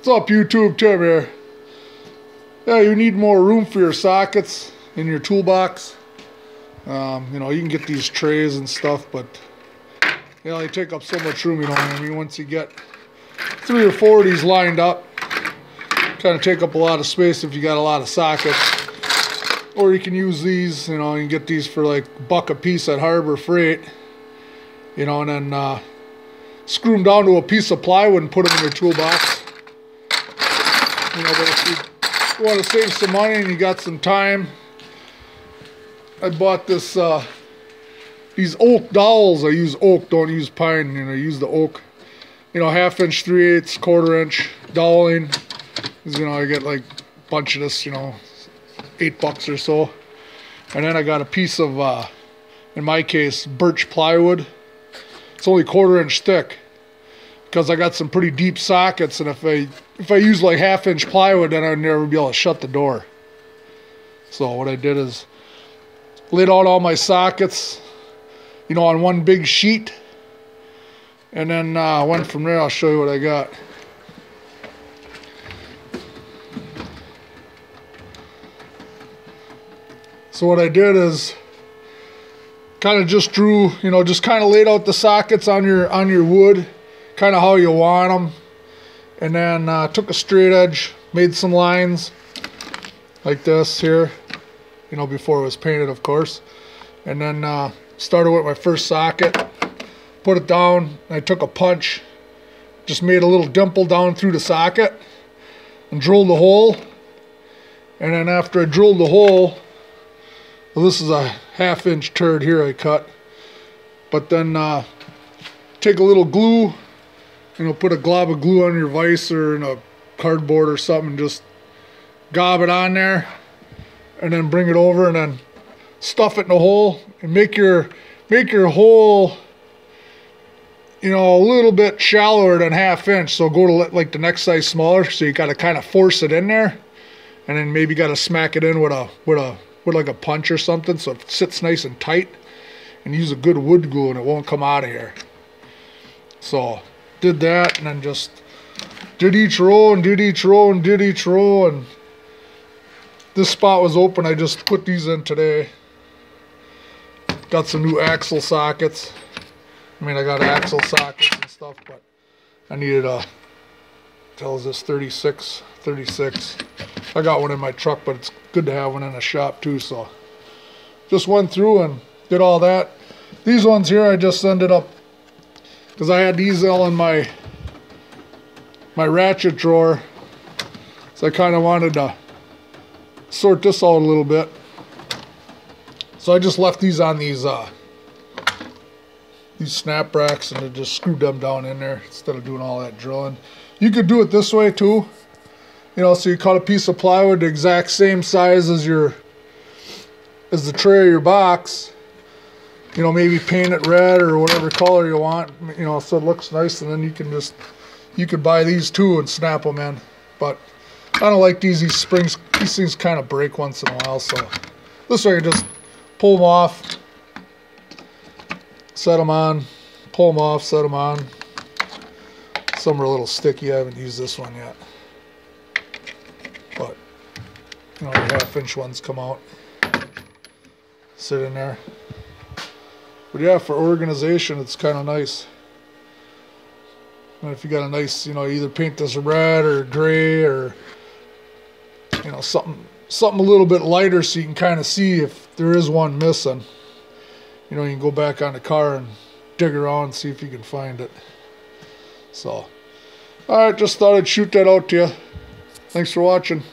What's up, YouTube? Tim here. Yeah, you need more room for your sockets in your toolbox. You know, you can get these trays and stuff, but you know, they take up so much room, you know. I mean, once you get 3 or 4 of these lined up, kind of take up a lot of space if you got a lot of sockets. Or you can use these, you know, you can get these for like $1 a piece at Harbor Freight, you know, and then screw them down to a piece of plywood and put them in your toolbox. You know, but if you want to save some money and you got some time, I bought this these oak dowels. I use oak, don't use pine. You know, use the oak. You know, 1/2 inch, 3/8, 1/4 inch doweling. You know, I get like a bunch of this. You know, $8 or so. And then I got a piece of, in my case, birch plywood. It's only 1/4 inch thick, because I got some pretty deep sockets, and if I use like 1/2 inch plywood, then I'd never be able to shut the door. So what I did is laid out all my sockets, you know, on one big sheet, and then went from there. I'll show you what I got. So what I did is kind of just drew, you know, just kind of laid out the sockets on your wood, kind of how you want them, and then took a straight edge, made some lines like this here, you know, before it was painted, of course, and then started with my first socket, put it down, and I took a punch, just made a little dimple down through the socket, and drilled a hole. And then after I drilled the hole, well, this is a 1/2 inch turd here I cut, but then take a little glue, you know, put a glob of glue on your vise or in a cardboard or something, just gob it on there, and then bring it over and then stuff it in the hole, and make your hole, you know, a little bit shallower than 1/2 inch. So go to like the next size smaller, so you got to kind of force it in there, and then maybe got to smack it in with like a punch or something, so it sits nice and tight, and use a good wood glue and it won't come out of here. So did that, and then just did each row and did each row and did each row, and this spot was open. I just put these in today. Got some new axle sockets. I mean, I got axle sockets and stuff, but I needed a, tells this 36. I got one in my truck, but it's good to have one in a shop too. So just went through and did all that. These ones here I just ended up, because I had these all in my ratchet drawer, so I kind of wanted to sort this out a little bit. So I just left these on these snap racks, and I just screwed them down in there instead of doing all that drilling. You could do it this way too. You know, so you cut a piece of plywood the exact same size as the tray of your box. You know, maybe paint it red or whatever color you want, you know, so it looks nice, and then you could buy these too and snap them in. But I don't like these springs. These things kind of break once in a while, so this way you just pull them off, set them on, pull them off, set them on. Some are a little sticky. I haven't used this one yet, but you know, the 1/2 inch ones come out, sit in there. But yeah, for organization, it's kind of nice. And if you got a nice, you know, either paint this red or gray, or you know, something a little bit lighter, so you can kind of see if there is one missing. You know, you can go back on the car and dig around and see if you can find it. So, alright, just thought I'd shoot that out to you. Thanks for watching.